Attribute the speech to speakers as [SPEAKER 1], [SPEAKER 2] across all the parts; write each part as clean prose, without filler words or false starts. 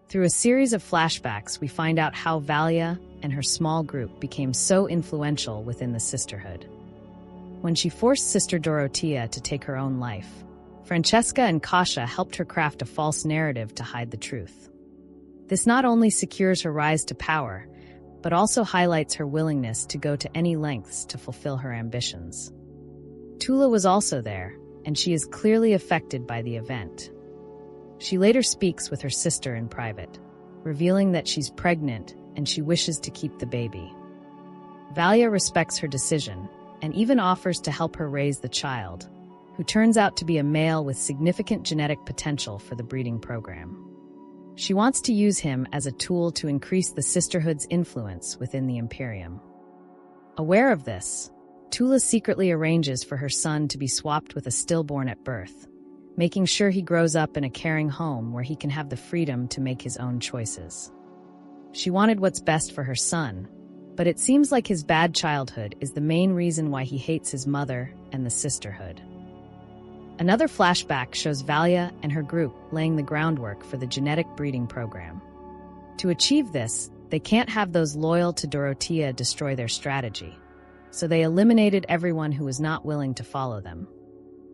[SPEAKER 1] Through a series of flashbacks, we find out how Valya and her small group became so influential within the Sisterhood. When she forced Sister Dorothea to take her own life, Francesca and Kasia helped her craft a false narrative to hide the truth. This not only secures her rise to power, but also highlights her willingness to go to any lengths to fulfill her ambitions. Tula was also there, and she is clearly affected by the event. She later speaks with her sister in private, revealing that she's pregnant and she wishes to keep the baby. Valya respects her decision and even offers to help her raise the child, who turns out to be a male with significant genetic potential for the breeding program. She wants to use him as a tool to increase the Sisterhood's influence within the Imperium. Aware of this, Tula secretly arranges for her son to be swapped with a stillborn at birth, making sure he grows up in a caring home where he can have the freedom to make his own choices. She wanted what's best for her son, but it seems like his bad childhood is the main reason why he hates his mother and the Sisterhood. Another flashback shows Valya and her group laying the groundwork for the genetic breeding program. To achieve this, they can't have those loyal to Dorothea destroy their strategy, so they eliminated everyone who was not willing to follow them.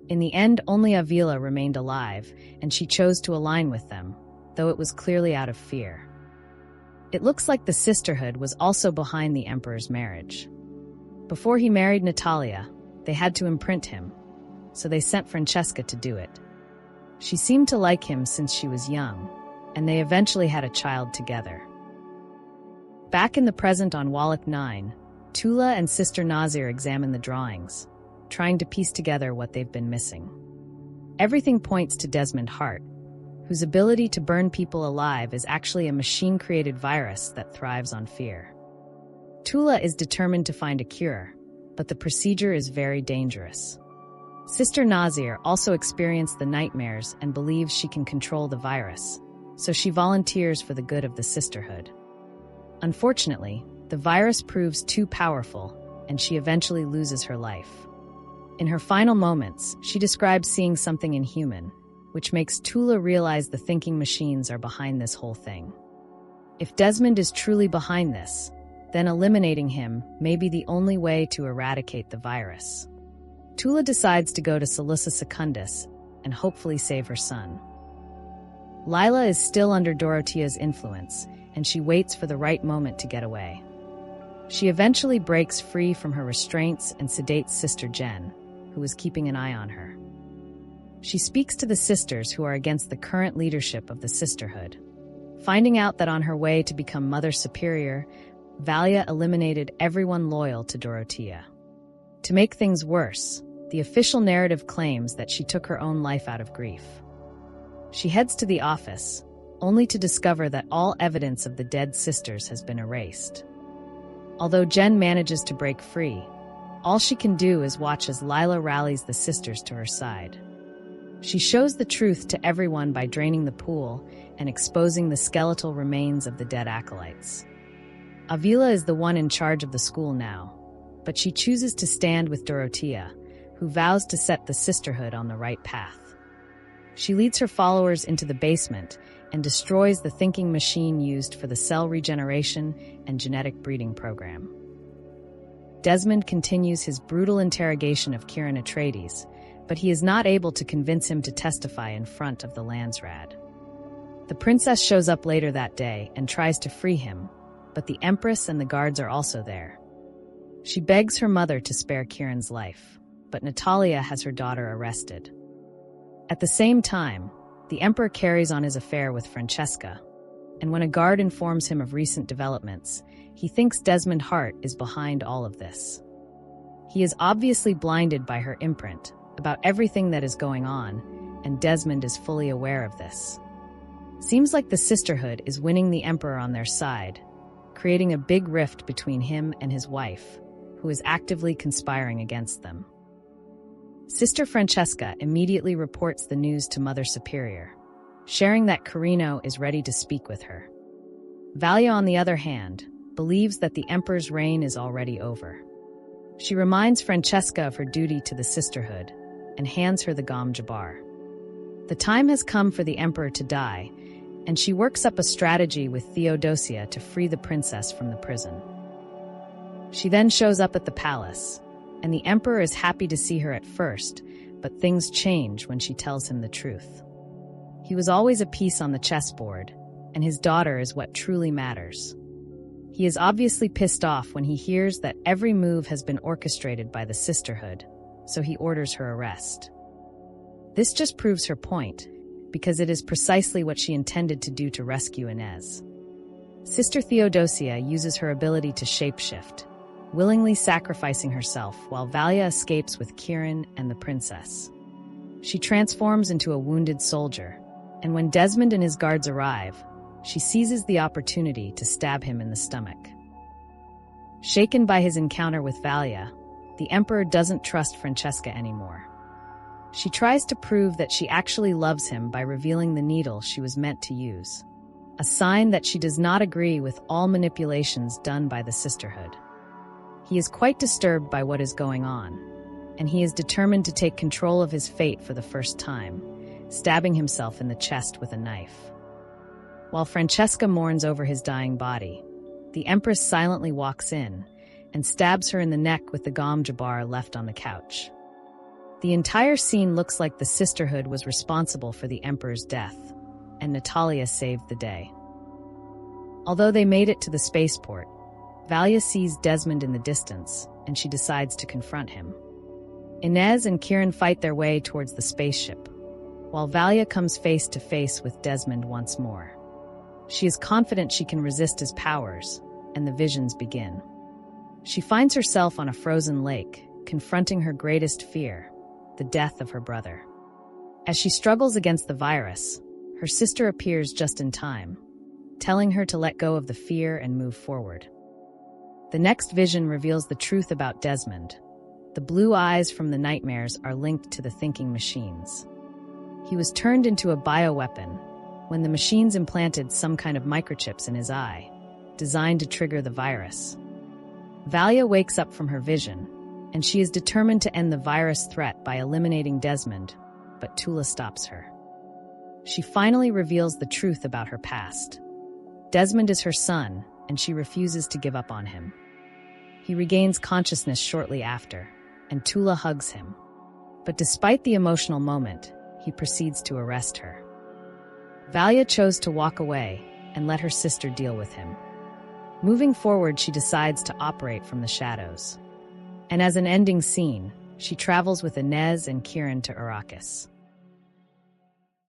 [SPEAKER 1] In the end, only Avila remained alive, and she chose to align with them, though it was clearly out of fear. It looks like the Sisterhood was also behind the Emperor's marriage. Before he married Natalia, they had to imprint him, so they sent Francesca to do it. She seemed to like him since she was young, and they eventually had a child together. Back in the present on Wallach 9, Tula and Sister Nazir examine the drawings, trying to piece together what they've been missing. Everything points to Desmond Hart, whose ability to burn people alive is actually a machine-created virus that thrives on fear. Tula is determined to find a cure, but the procedure is very dangerous. Sister Nazir also experienced the nightmares and believes she can control the virus, so she volunteers for the good of the Sisterhood. Unfortunately, the virus proves too powerful, and she eventually loses her life. In her final moments, she describes seeing something inhuman, which makes Tula realize the thinking machines are behind this whole thing. If Desmond is truly behind this, then eliminating him may be the only way to eradicate the virus. Tula decides to go to Salissa Secundus and hopefully save her son. Lila is still under Dorothea's influence, and she waits for the right moment to get away. She eventually breaks free from her restraints and sedates Sister Jen, who is keeping an eye on her. She speaks to the sisters who are against the current leadership of the Sisterhood. Finding out that on her way to become Mother Superior, Valya eliminated everyone loyal to Dorothea. To make things worse, the official narrative claims that she took her own life out of grief. She heads to the office, only to discover that all evidence of the dead sisters has been erased. Although Jen manages to break free, all she can do is watch as Lila rallies the sisters to her side. She shows the truth to everyone by draining the pool and exposing the skeletal remains of the dead acolytes. Avila is the one in charge of the school now, but she chooses to stand with Dorothea, who vows to set the Sisterhood on the right path. She leads her followers into the basement and destroys the thinking machine used for the cell regeneration and genetic breeding program. Desmond continues his brutal interrogation of Keiran Atreides, but he is not able to convince him to testify in front of the Landsraad. The princess shows up later that day and tries to free him, but the Empress and the guards are also there. She begs her mother to spare Kieran's life, but Natalia has her daughter arrested. At the same time, the Emperor carries on his affair with Francesca, and when a guard informs him of recent developments, he thinks Desmond Hart is behind all of this. He is obviously blinded by her imprint about everything that is going on, and Desmond is fully aware of this. Seems like the Sisterhood is winning the Emperor on their side, creating a big rift between him and his wife, who is actively conspiring against them. Sister Francesca immediately reports the news to Mother Superior, sharing that Keiran is ready to speak with her. Valya, on the other hand, believes that the Emperor's reign is already over. She reminds Francesca of her duty to the Sisterhood and hands her the Gom Jabbar. The time has come for the Emperor to die, and she works up a strategy with Theodosia to free the princess from the prison. She then shows up at the palace, and the Emperor is happy to see her at first, but things change when she tells him the truth. He was always a piece on the chessboard, and his daughter is what truly matters. He is obviously pissed off when he hears that every move has been orchestrated by the Sisterhood, so he orders her arrest. This just proves her point, because it is precisely what she intended to do to rescue Ynez. Sister Theodosia uses her ability to shapeshift, willingly sacrificing herself while Valya escapes with Keiran and the princess. She transforms into a wounded soldier, and when Desmond and his guards arrive, she seizes the opportunity to stab him in the stomach. Shaken by his encounter with Valya, the Emperor doesn't trust Francesca anymore. She tries to prove that she actually loves him by revealing the needle she was meant to use, a sign that she does not agree with all manipulations done by the Sisterhood. He is quite disturbed by what is going on, and he is determined to take control of his fate for the first time, stabbing himself in the chest with a knife. While Francesca mourns over his dying body, the Empress silently walks in and stabs her in the neck with the Gom Jabbar left on the couch. The entire scene looks like the Sisterhood was responsible for the Emperor's death, and Natalia saved the day. Although they made it to the spaceport, Valya sees Desmond in the distance, and she decides to confront him. Ynez and Keiran fight their way towards the spaceship, while Valya comes face to face with Desmond once more. She is confident she can resist his powers, and the visions begin. She finds herself on a frozen lake, confronting her greatest fear, the death of her brother. As she struggles against the virus, her sister appears just in time, telling her to let go of the fear and move forward. The next vision reveals the truth about Desmond. The blue eyes from the nightmares are linked to the thinking machines. He was turned into a bioweapon when the machines implanted some kind of microchips in his eye, designed to trigger the virus. Valya wakes up from her vision, and she is determined to end the virus threat by eliminating Desmond, but Tula stops her. She finally reveals the truth about her past. Desmond is her son, and she refuses to give up on him. He regains consciousness shortly after, and Tula hugs him. But despite the emotional moment, he proceeds to arrest her. Valya chose to walk away and let her sister deal with him. Moving forward, she decides to operate from the shadows. And as an ending scene, she travels with Ynez and Keiran to Arrakis.